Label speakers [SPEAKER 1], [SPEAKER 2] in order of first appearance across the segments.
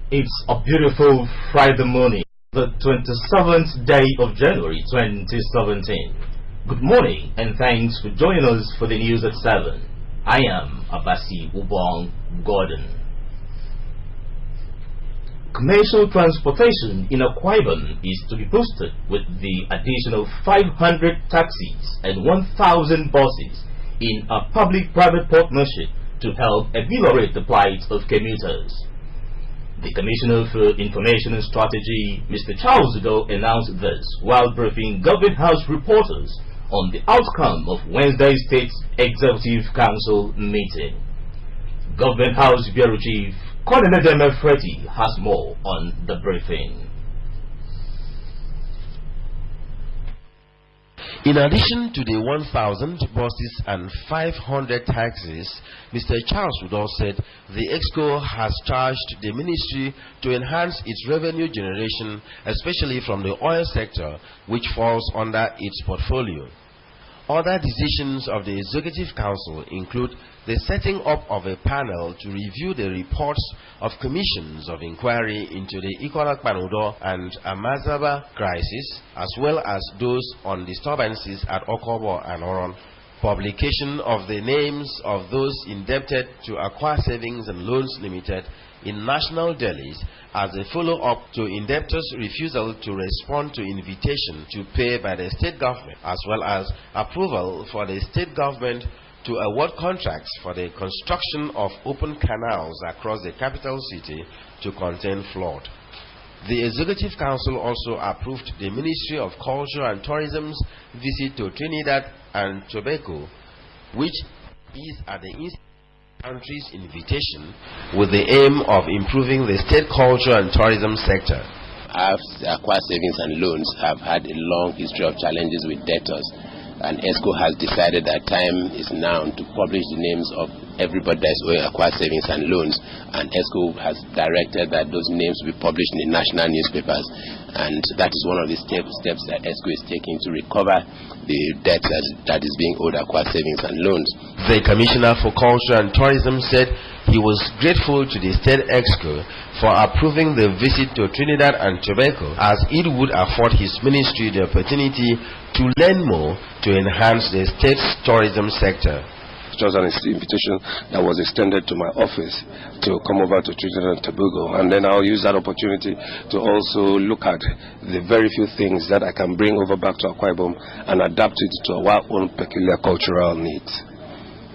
[SPEAKER 1] It's a beautiful Friday morning, the 27th day of January 2017. Good morning and thanks for joining us for the news at 7. I am Abasi Ubong Gordon. Commercial transportation in Akwa Ibom is to be boosted with the additional 500 taxis and 1,000 buses in a public-private partnership to help ameliorate the plight of commuters. The Commissioner for Information and Strategy, Mr. Charles Udo, announced this while briefing Government House reporters on the outcome of Wednesday's State Executive Council meeting. Government House Bureau Chief Colonel Edeme Freti has more on the briefing.
[SPEAKER 2] In addition to the 1,000 buses and 500 taxis, Mr. Charles Udo said the EXCO has charged the ministry to enhance its revenue generation, especially from the oil sector, which falls under its portfolio. Other decisions of the Executive Council include the setting up of a panel to review the reports of commissions of inquiry into the Ikola-Kpanudo and Amazaba crisis, as well as those on disturbances at Okobo and Oron. Publication of the names of those indebted to Akwa Savings and Loans Limited in national delis as a follow-up to indebtors' refusal to respond to invitation to pay by the state government, as well as approval for the state government to award contracts for the construction of open canals across the capital city to contain flood. The Executive Council also approved the Ministry of Culture and Tourism's visit to Trinidad and Tobago, which is at the country's invitation with the aim of improving the state culture and tourism sector.
[SPEAKER 3] Akwa Savings and Loans have had a long history of challenges with debtors, and EXCO has decided that time is now to publish the names of everybody that is owing Akwa Savings and Loans, and EXCO has directed that those names be published in the national newspapers, and that is one of the steps that EXCO is taking to recover the debt that is being owed Akwa Savings and Loans.
[SPEAKER 2] The Commissioner for Culture and Tourism said he was grateful to the State EXCO for approving the visit to Trinidad and Tobago, as it would afford his ministry the opportunity to learn more to enhance the state's tourism sector.
[SPEAKER 4] It was an invitation that was extended to my office to come over to Trinidad and Tobago, and then I'll use that opportunity to also look at the very few things that I can bring over back to Akwa Ibom and adapt it to our own peculiar cultural needs.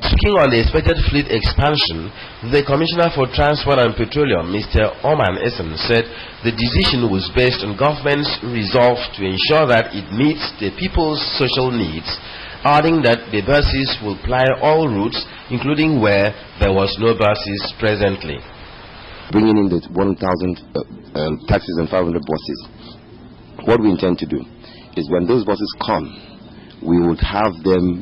[SPEAKER 2] Speaking on the expected fleet expansion, the Commissioner for Transport and Petroleum, Mr. Oman Essen, said the decision was based on government's resolve to ensure that it meets the people's social needs, adding that the buses will ply all routes, including where there was no buses presently.
[SPEAKER 5] Bringing in the 1,000 taxis and 500 buses, what we intend to do is when those buses come, we would have them,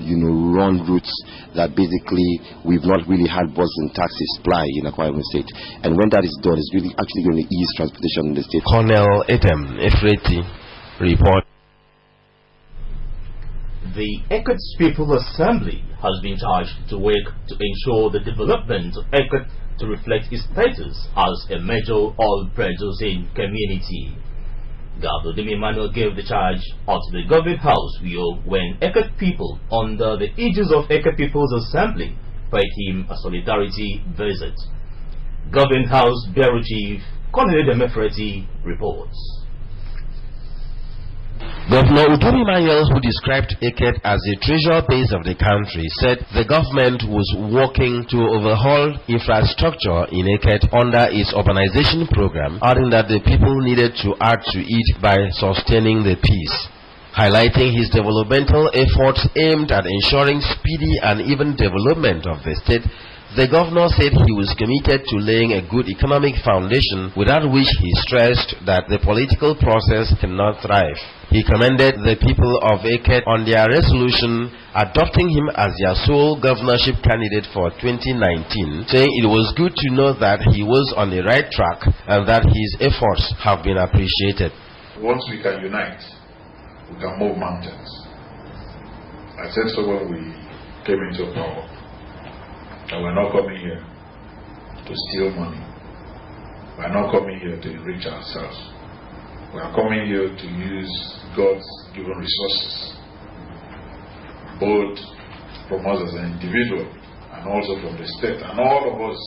[SPEAKER 5] run routes that basically we've not really had buses and taxis ply in Akwa Ibom State. And when that is done, it's really actually going to ease transportation in the state.
[SPEAKER 2] Colonel Edeme Freti report.
[SPEAKER 1] The Eket People Assembly has been charged to work to ensure the development of Eket to reflect its status as a major oil-producing community. Governor Demi Emmanuel gave the charge at the Government House when Eket people under the aegis of Eket People's Assembly paid him a solidarity visit. Government House Bureau Chief Colonel Edeme Freti reports.
[SPEAKER 2] Governor Udumi Emmanuel, who described Eket as the treasure base of the country, said the government was working to overhaul infrastructure in Eket under its urbanization program, adding that the people needed to add to it by sustaining the peace. Highlighting his developmental efforts aimed at ensuring speedy and even development of the state, the governor said he was committed to laying a good economic foundation, without which he stressed that the political process cannot thrive. He commended the people of Eket on their resolution adopting him as their sole governorship candidate for 2019, saying it was good to know that he was on the right track and that his efforts have been appreciated.
[SPEAKER 6] Once we can unite, we can move mountains. I said so when we came into power. And we're not coming here to steal money. We are not coming here to enrich ourselves. We are coming here to use God's given resources, both from us as an individual and also from the state, and all of us,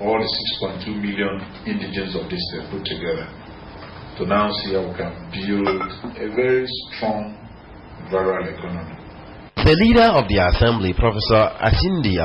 [SPEAKER 6] all the 6.2 million indigents of this state put together, to now see how we can build a very strong rural economy.
[SPEAKER 2] The leader of the assembly, Professor Asinde,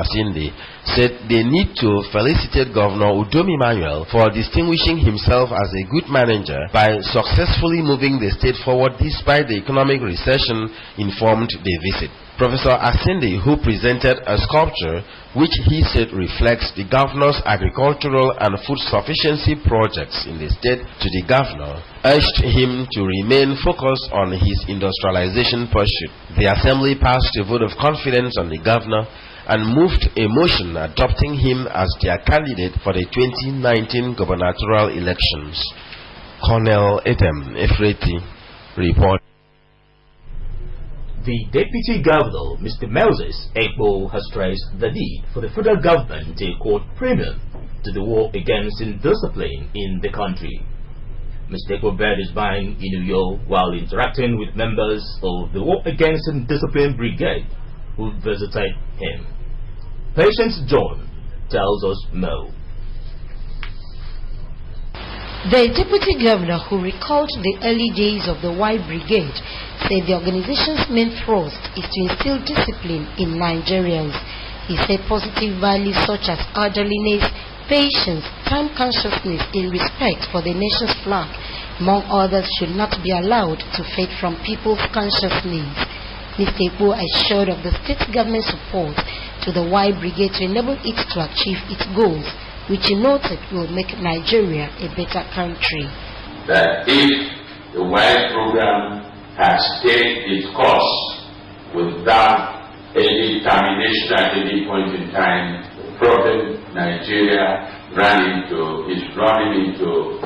[SPEAKER 2] said they need to felicitate Governor Udom Emmanuel for distinguishing himself as a good manager by successfully moving the state forward despite the economic recession informed the visit. Professor Asinde, who presented a sculpture which he said reflects the governor's agricultural and food sufficiency projects in the state to the governor, urged him to remain focused on his industrialization pursuit. The assembly passed a vote of confidence on the governor and moved a motion adopting him as their candidate for the 2019 gubernatorial elections. Colonel Etem Efreti report.
[SPEAKER 1] The Deputy Governor, Mr. Moses Ekpo, has stressed the need for the federal government to accord premium to the war against indiscipline in the country. Mr. Ekpo Bird is buying in New York while interacting with members of the War Against Indiscipline Brigade who visited him. Patience John tells us more.
[SPEAKER 7] The Deputy Governor, who recalled the early days of the Y Brigade, said the organization's main thrust is to instill discipline in Nigerians. He said positive values such as orderliness, patience, time consciousness in respect for the nation's flag, among others, should not be allowed to fade from people's consciousness. Mr. Ekpo assured of the state government support to the Y Brigade to enable it to achieve its goals, which he noted will make Nigeria a better country.
[SPEAKER 8] That if the Y program had stayed its course without any termination at any point in time, the problem Nigeria is running into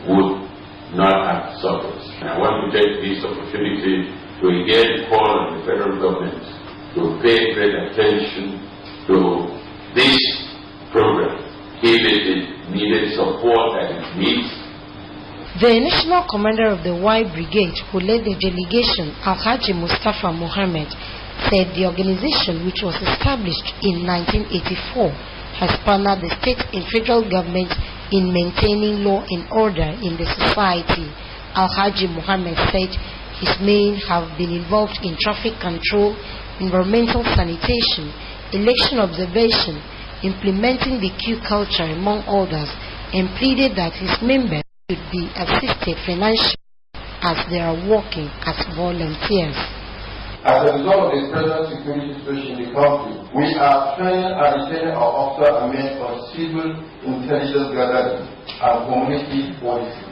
[SPEAKER 8] would not have suffered. And I want to take this opportunity to again call on the federal government to pay great attention to this program, give it the needed support that it needs.
[SPEAKER 7] The national commander of the Y Brigade, who led the delegation, Alhaji Mustafa Mohammed, said the organization, which was established in 1984, has partnered the state and federal government in maintaining law and order in the society. Alhaji Mohammed said his men have been involved in traffic control, environmental sanitation, election observation, implementing the Q culture, among others, and pleaded that his members should be assisted financially as they are working as volunteers.
[SPEAKER 9] As a result of the present security situation in the country, we are training and retaining our officers and men on civil intelligence gathering and community policy.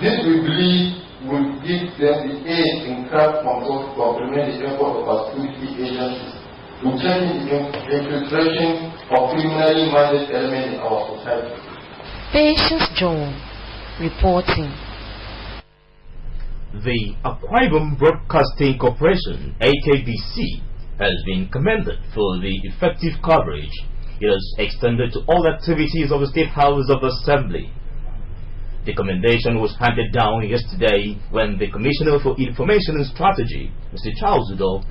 [SPEAKER 9] This we believe will give them the aid in crowd control to complement the effort of our security agencies in checking the infiltration of criminally minded elements in our society.
[SPEAKER 7] Patience John reporting.
[SPEAKER 1] The Akwa Ibom Broadcasting Corporation, AKBC, has been commended for the effective coverage it has extended to all activities of the State House of Assembly. The commendation was handed down yesterday when the Commissioner for Information and Strategy, Mr. Charles Udo,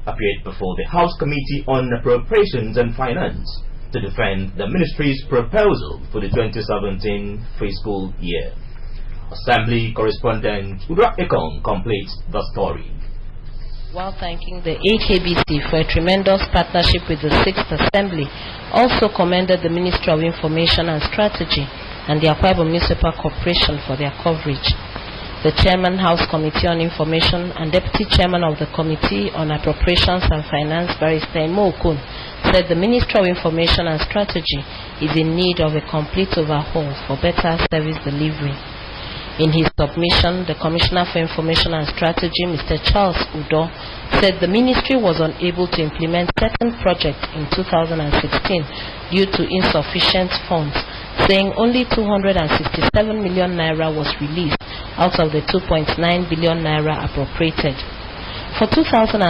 [SPEAKER 1] appeared before the House Committee on Appropriations and Finance to defend the Ministry's proposal for the 2017 fiscal year. Assembly correspondent Udra Ekong completes the story.
[SPEAKER 10] While thanking the AKBC for a tremendous partnership with the 6th Assembly, also commended the Ministry of Information and Strategy and the Akwa Ibom Municipal Corporation for their coverage. The Chairman, House Committee on Information and Deputy Chairman of the Committee on Appropriations and Finance, Barrister Imo Okun, said the Ministry of Information and Strategy is in need of a complete overhaul for better service delivery. In his submission, the Commissioner for Information and Strategy, Mr. Charles Udo, said the ministry was unable to implement certain projects in 2016 due to insufficient funds, saying only 267 million naira was released out of the 2.9 billion naira appropriated. For 2017,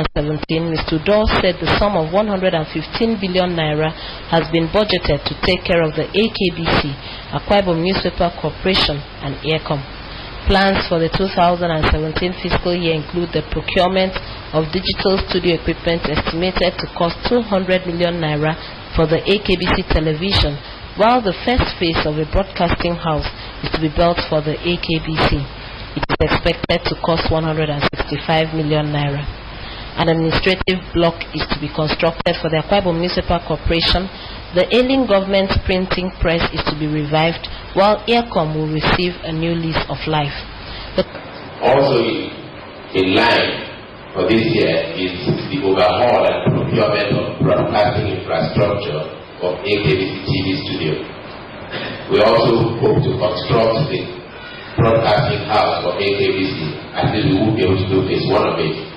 [SPEAKER 10] Mr. Udor said the sum of 115 billion naira has been budgeted to take care of the AKBC, Akwa Ibom Newspaper Corporation, and Aircom. Plans for the 2017 fiscal year include the procurement of digital studio equipment estimated to cost 200 million naira for the AKBC television, while the first phase of a broadcasting house is to be built for the AKBC. It is expected to cost 165 million naira. An administrative block is to be constructed for the Akwa Ibom Municipal Corporation. The ailing government printing press is to be revived, while Aircom will receive a new lease of life.
[SPEAKER 8] Also in line for this year is the overhaul and procurement of broadcasting infrastructure of AKBC TV studio. We also hope to construct the broadcasting house for AKBC. At least we will be able to do phase one of it.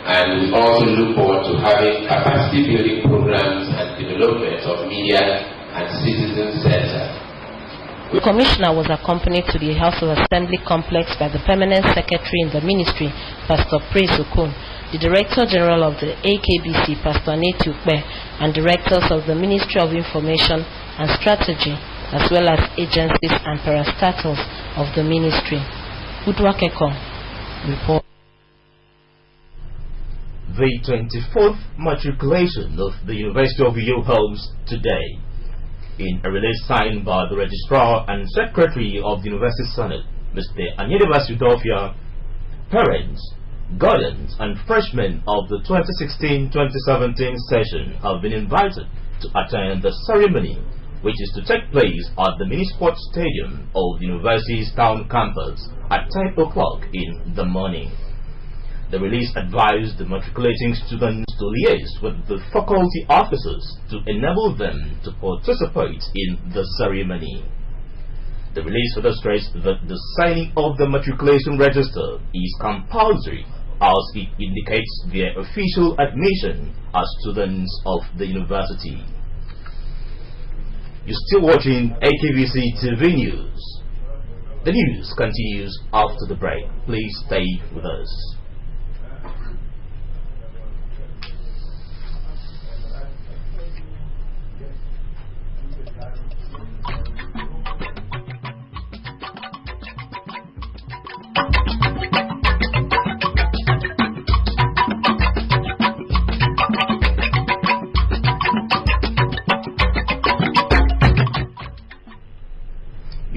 [SPEAKER 8] And we also look forward to having capacity building programs and development of media and citizen center.
[SPEAKER 10] The commissioner was accompanied to the House of Assembly complex by the permanent secretary in the ministry, Pastor Praise Okun, the Director General of the AKBC, Pastor Nate Ukbe, and directors of the Ministry of Information and Strategy, as well as agencies and parastatals of the ministry. Udwakeko report.
[SPEAKER 1] The 24th matriculation of the University of Uyo holds today. In a release signed by the Registrar and Secretary of the University Senate, Mr. Anyedeba Sudofia, parents, guardians, and freshmen of the 2016-2017 session have been invited to attend the ceremony, which is to take place at the Mini Sports Stadium of the university's town campus at 10 o'clock in the morning. The release advised the matriculating students to liaise with the faculty officers to enable them to participate in the ceremony. The release further stressed that the signing of the matriculation register is compulsory, as it indicates their official admission as students of the university. You're still watching AKBC TV News. The news continues after the break. Please stay with us.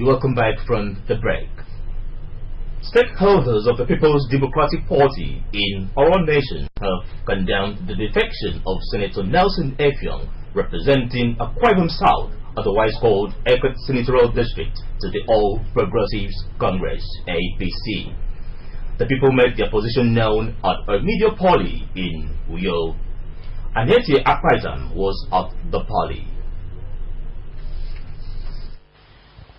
[SPEAKER 1] Welcome back from the break. Stakeholders of the People's Democratic Party in our nation have condemned the defection of Senator Nelson Effiong, representing Akwa Ibom South, otherwise called Ekot Senatorial District, to the All Progressives Congress, APC. The people made their position known at a media party in Uyo. Anyete Akpaitan was at the party.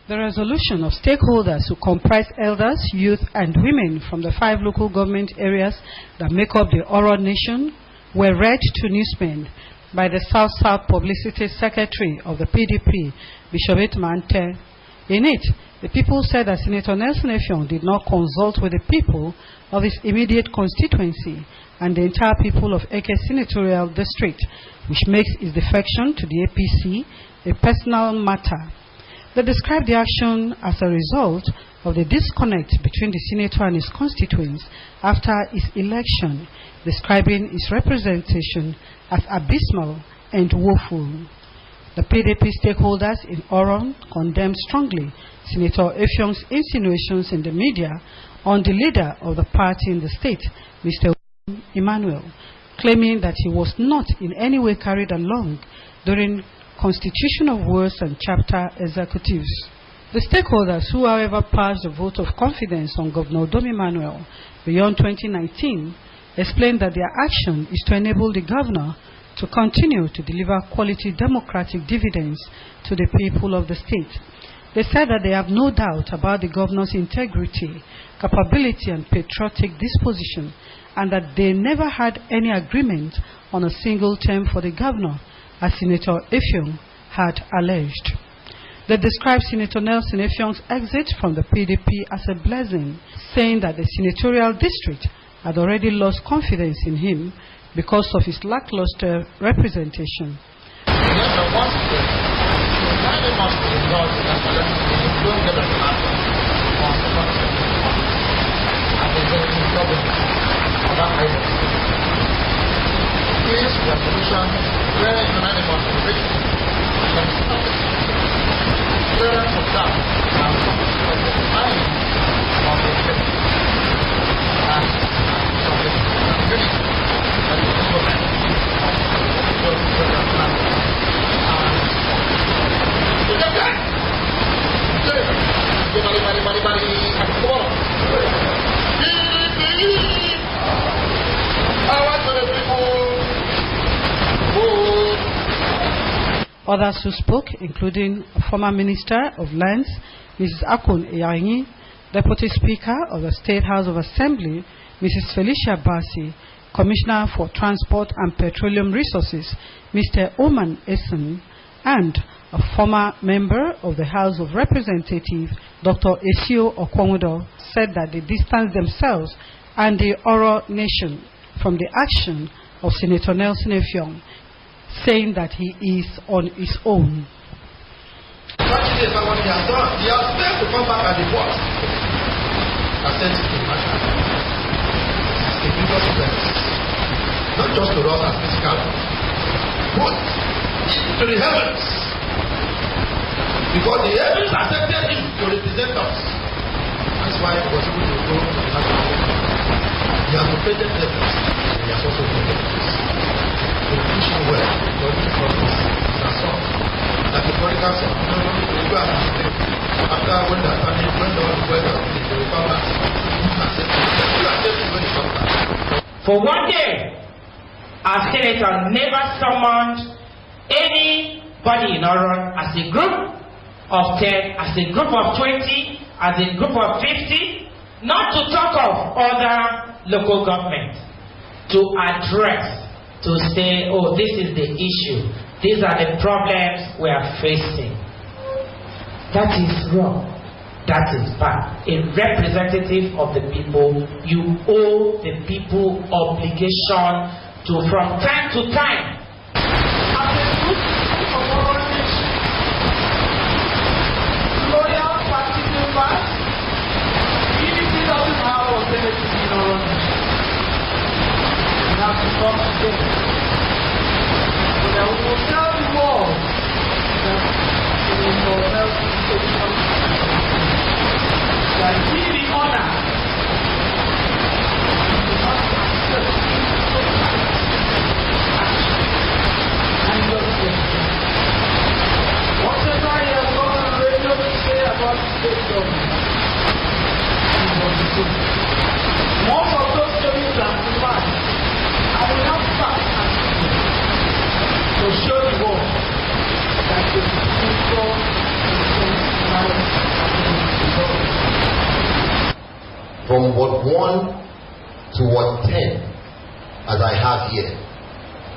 [SPEAKER 11] The resolution of stakeholders who comprise elders, youth, and women from the 5 local government areas that make up the Oro Nation were read to newsmen by the South-South Publicity Secretary of the PDP, Bishop Mante. In it, the people said that Senator Nelson Effiong did not consult with the people of his immediate constituency and the entire people of Eke Senatorial District, which makes his defection to the APC a personal matter. They described the action as a result of the disconnect between the senator and his constituents after his election, describing his representation as abysmal and woeful. The PDP stakeholders in Oron condemned strongly Senator Effiong's insinuations in the media on the leader of the party in the state, Mr. Emmanuel, claiming that he was not in any way carried along during Constitution of Words and Chapter Executives. The stakeholders who, however, passed a vote of confidence on Governor Dom Emmanuel beyond 2019 explained that their action is to enable the governor to continue to deliver quality democratic dividends to the people of the state. They said that they have no doubt about the governor's integrity, capability, and patriotic disposition, and that they never had any agreement on a single term for the governor, as Senator Effiong had alleged. They described Senator Nelson Effiong's exit from the PDP as a blessing, saying that the senatorial district had already lost confidence in him because of his lackluster representation. Others who spoke, including former Minister of Lands, Mrs. Akun Eyanyi, Deputy Speaker of the State House of Assembly, Mrs. Felicia Basi, Commissioner for Transport and Petroleum Resources, Mr. Oman Essen, and a former member of the House of Representatives, Dr. Esio Okwomodo, said that they distanced themselves and the Oro Nation from the action of Senator Nelson Effiong, saying that he is on his own.
[SPEAKER 9] He has failed to come back and report. Not just to us as physical, but to the heavens. Because the heavens accepted him to represent us. That's why he was able to go to the national level. He has operated heavens, and he has also operated us. To push him well, because he promised his assault. Like the prodigal son, they go and stay. After when the family went on the weather, they will come back.
[SPEAKER 12] For one day, our senator never summoned anybody in Oron as a group of 10, as a group of 20, as a group of 50, not to talk of other local governments, to address, to say, oh, this is the issue, these are the problems we are facing. That is wrong. That is bad. A representative of the people, you owe the people obligation to, from time to time, as a group of our nation, loyal party members, unity doesn't have authority in our nation. We have to come together. So that we will tell the world that we will help that we the honor and whatever he has gone on the radio to say about the state government, most of those stories are bad. I will not start to show the world that the people
[SPEAKER 13] from Ward 1 to Ward 10, as I have here,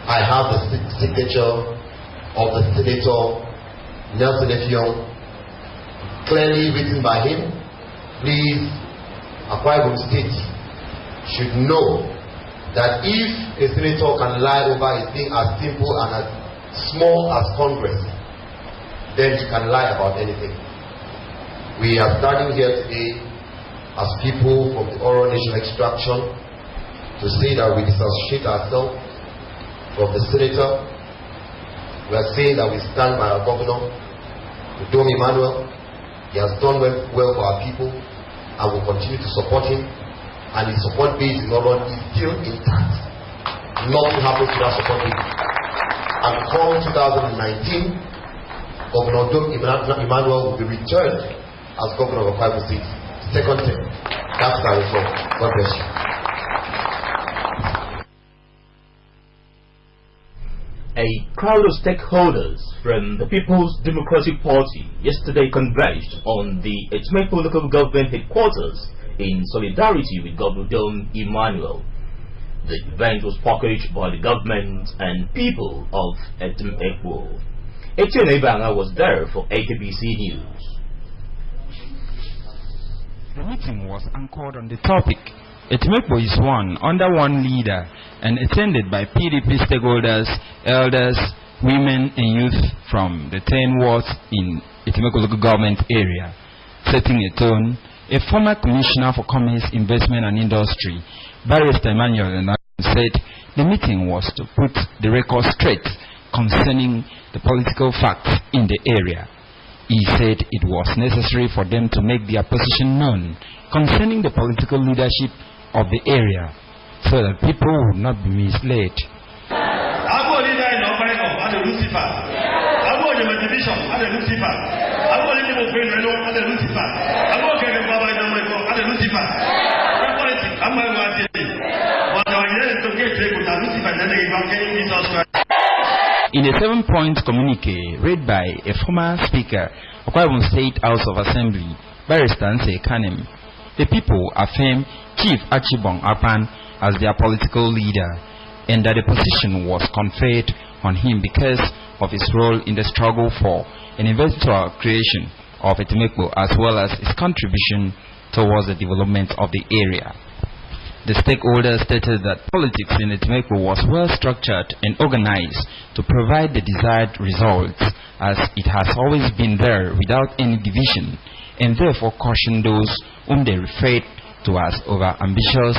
[SPEAKER 13] I have the signature of the Senator Nelson Effiong, clearly written by him. Please, Akwa Ibom State should know that if a senator can lie over a thing as simple and as small as Congress, then he can lie about anything. We are standing here today as people from the Oro Nation extraction to say that we disassociate ourselves from the senator. We are saying that we stand by our governor, Dom Emmanuel. He has done well for our people and will continue to support him, and his support base in Oro is still intact. Nothing happens to that support base. And come 2019, Governor Dom Emmanuel will be returned as governor of Akwa Ibom State. Second term. That's our reform. God bless you.
[SPEAKER 1] A crowd of stakeholders from the People's Democratic Party yesterday converged on the Etimekpo local government headquarters in solidarity with Governor Dom Emmanuel. The event was packaged by the government and people of Etimekpo. Etienne Ibanga was there for AKBC News.
[SPEAKER 14] The meeting was anchored on the topic, Etimekbo is won under one leader and attended by PDP stakeholders, elders, women and youth from the 10 wards in Etimekbo local government area. Setting a tone, a former commissioner for commerce, investment and industry, Barrister Emmanuel, said the meeting was to put the record straight concerning the political facts in the area. He said it was necessary for them to make their position known concerning the political leadership of the area so that people would not be misled. In a 7-point communique read by a former speaker of Akwa Ibom State House of Assembly, Barrister Nse Kanem, the people affirm Chief Achibong Akpan as their political leader and that the position was conferred on him because of his role in the struggle for an eventual creation of Etimekbo as well as his contribution towards the development of the area. The stakeholders stated that politics in Etimekbo was well structured and organized to provide the desired results, as it has always been there without any division, and therefore cautioned those whom they referred to as over-ambitious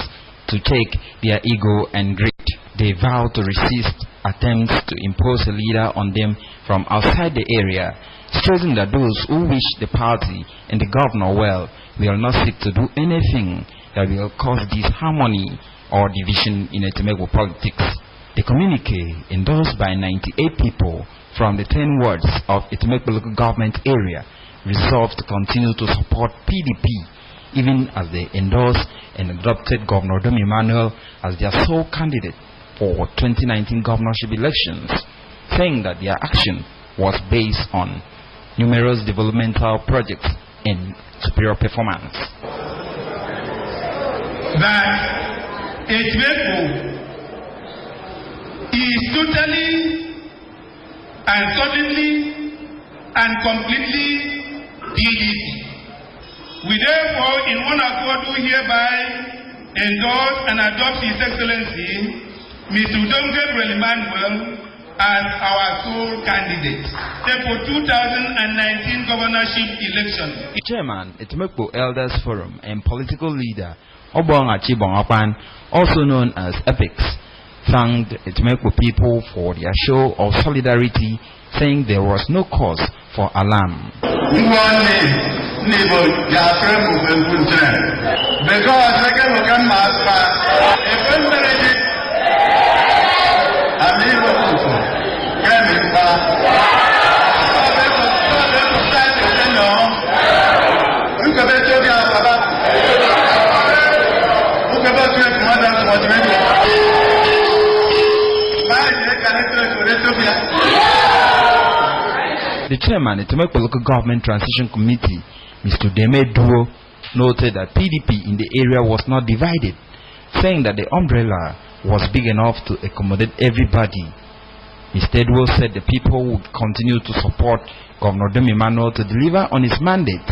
[SPEAKER 14] to take their ego and greed. They vowed to resist attempts to impose a leader on them from outside the area, stressing that those who wish the party and the governor well will not seek to do anything that will cause disharmony or division in Etimekbo politics. The communique, endorsed by 98 people from the 10 wards of Etimekbo local government area, resolved to continue to support PDP, even as they endorsed and adopted Governor Dom Emmanuel as their sole candidate for 2019 governorship elections, saying that their action was based on numerous developmental projects and superior performance.
[SPEAKER 15] That Etimekbo is totally and solidly and completely PDP. We therefore, in one accord, do hereby endorse and adopt His Excellency Mr. Udom Gabriel Emmanuel as our sole candidate for 2019 governorship election.
[SPEAKER 14] Chairman, Etimekbo Elders Forum and political leader Obong Achibong Akpan, also known as EPICS, thanked Etimekbo people for their show of solidarity, saying there was no cause for alarm. The chairman of the Etimekbo Local Government Transition Committee, Mr. Deme Duo, noted that PDP in the area was not divided, saying that the umbrella was big enough to accommodate everybody. Mr. Duo said the people would continue to support Governor Dom Emmanuel to deliver on his mandate,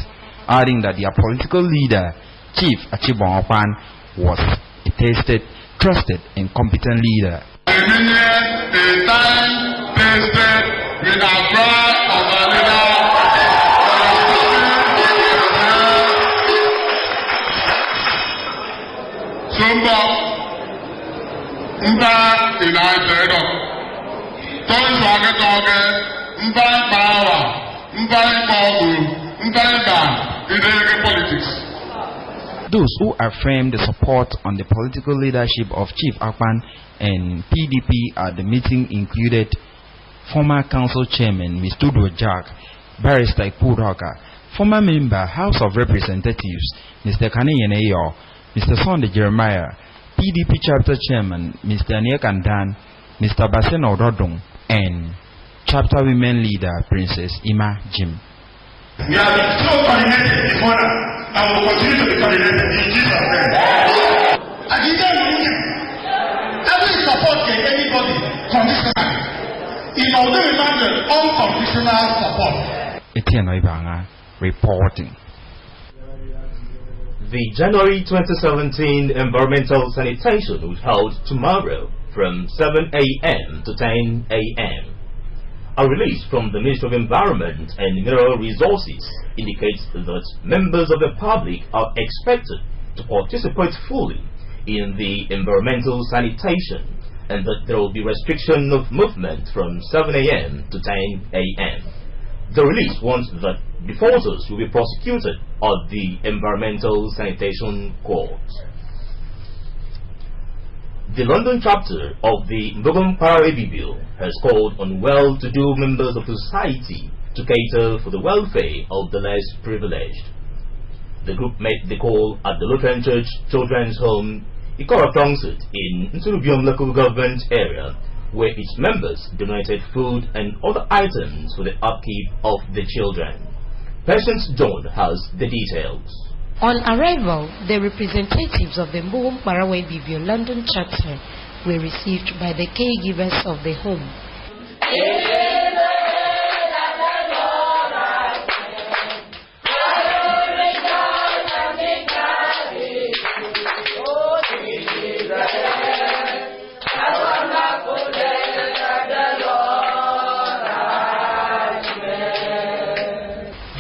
[SPEAKER 14] adding that their political leader, Chief Achibong Akpan, was a tested, trusted and competent leader.
[SPEAKER 15] With our pride of our leader, Sumba, Mba United, Tony Swagatoge, Mba Power, Mba Power, Mba politics.
[SPEAKER 14] Those who affirmed the support on the political leadership of Chief Akpan and PDP at the meeting included former council chairman Mr. Udo Jack, Barrister Ipudoka, former member House of Representatives Mr. Kaneyeneyo, Mr. Sunday Jeremiah, PDP chapter chairman Mr. Niekandan, Mr. Basen Ododong, and chapter women leader Princess Ima Jim.
[SPEAKER 15] We have been so coordinated before now, and will continue to be coordinated in Jesus' name. And you don't every support anybody conditionally. In order to demand unconditional support.
[SPEAKER 14] Etienne Oibanga reporting.
[SPEAKER 1] The January 2017 environmental sanitation will be held tomorrow from 7 a.m. to 10 a.m. A release from the Ministry of Environment and Mineral Resources indicates that members of the public are expected to participate fully in the environmental sanitation, and that there will be restriction of movement from 7 a.m. to 10 a.m. The release warns that defaulters will be prosecuted at the Environmental Sanitation Court. The London chapter of the Mbogam Parawe Bill has called on well-to-do members of society to cater for the welfare of the less privileged. The group made the call at the Lutheran Church Children's Home, Ikora Tongsit, in Nsulubium local government area, where its members donated food and other items for the upkeep of the children. Patience John has the details.
[SPEAKER 7] On arrival, the representatives of the Mbogam Parawe Bibil London chapter were received by the caregivers of the home.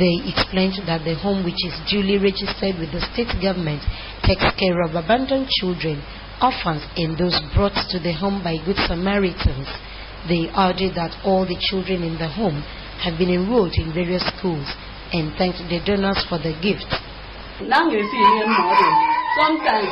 [SPEAKER 7] They explained that the home, which is duly registered with the state government, takes care of abandoned children, orphans, and those brought to the home by Good Samaritans. They argued that all the children in the home have been enrolled in various schools and thanked the donors for the gift.
[SPEAKER 16] Sometimes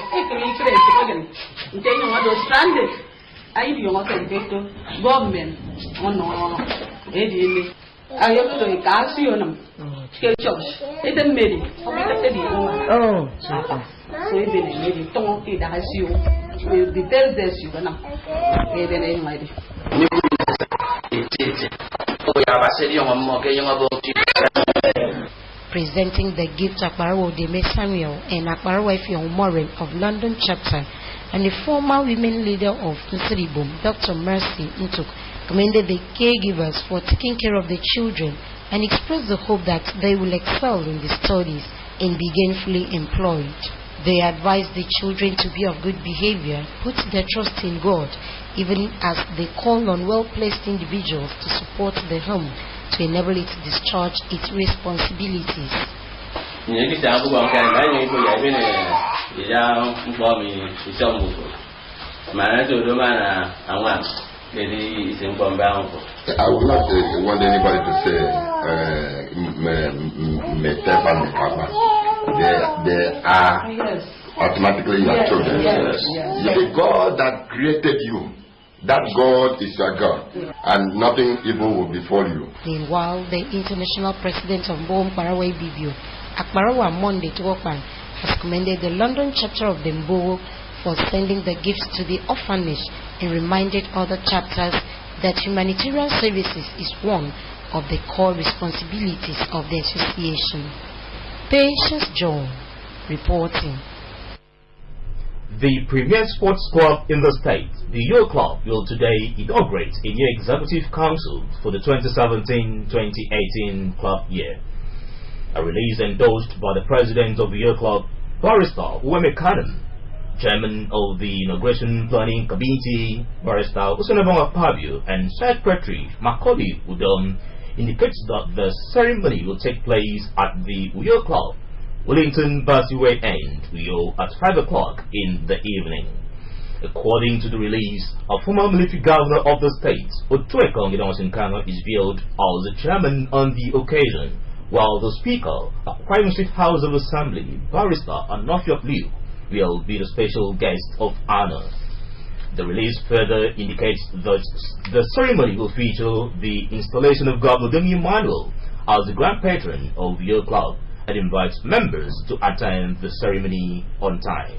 [SPEAKER 7] Presenting the gift, Akbarawo Deme Samuel and Akbarawo Fion Morin of London chapter and the former women leader of Nsiribum, Dr. Mercy Ntuk, commended the caregivers for taking care of the children and expressed the hope that they will excel in the studies and be gainfully employed. They advised the children to be of good behavior, put their trust in God, even as they call on well-placed individuals to support the home to enable it to discharge its responsibilities.
[SPEAKER 17] I would not want anybody to say they are automatically your children. The God that created you, that God is your God, and nothing evil will befall you.
[SPEAKER 7] Meanwhile, the international president of Mbogam Parawe Bibil, Akbarawo Monday Tuokpan, has commended the London chapter of the Mbogo for sending the gifts to the orphanage and reminded other chapters that humanitarian services is one of the core responsibilities of the association. Patience John reporting.
[SPEAKER 1] The premier sports club in the state, the Uyo Club, will today inaugurate a new executive council for the 2017-2018 club year. A release endorsed by the president of the Uyo Club, Barrister Uweme Kadam, chairman of the Inauguration Planning Committee, Barrister Usenabonga Pabio, and Secretary Macaulay Udom, indicates that the ceremony will take place at the Uyo Club, Wellington Basiwe End, Uyo, at 5 o'clock in the evening. According to the release, a former military governor of the state, Otuekong Idonsinkanga, is billed as the chairman on the occasion, while the speaker of Kwame State House of Assembly, Barrister Anofiok Liu, will be the special guest of honor. The release further indicates that the ceremony will feature the installation of Governor Demi Manuel as the grand patron of the Uyo Club and invites members to attend the ceremony on time.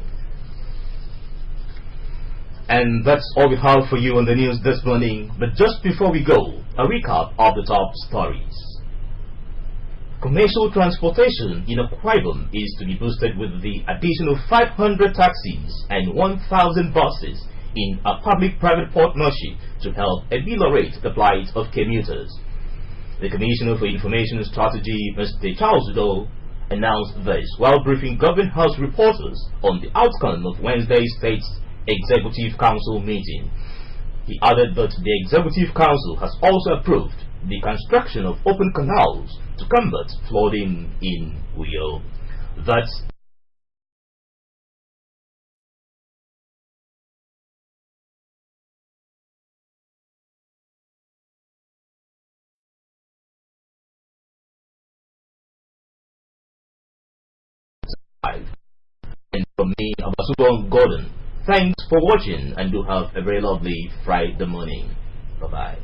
[SPEAKER 1] And that's all we have for you on the news this morning. But just before we go, a recap of the top stories. Commercial transportation in Akwa Ibom is to be boosted with the addition of 500 taxis and 1,000 buses in a public-private partnership to help ameliorate the plight of commuters. The Commissioner for Information Strategy, Mr. Charles Udo, announced this while briefing Government House reporters on the outcome of Wednesday's State Executive Council meeting. He added that the Executive Council has also approved the construction of open canals to combat flooding in Uyo. That's and from me, Abasubo Gordon. Thanks for watching and do have a very lovely Friday morning. Bye-bye.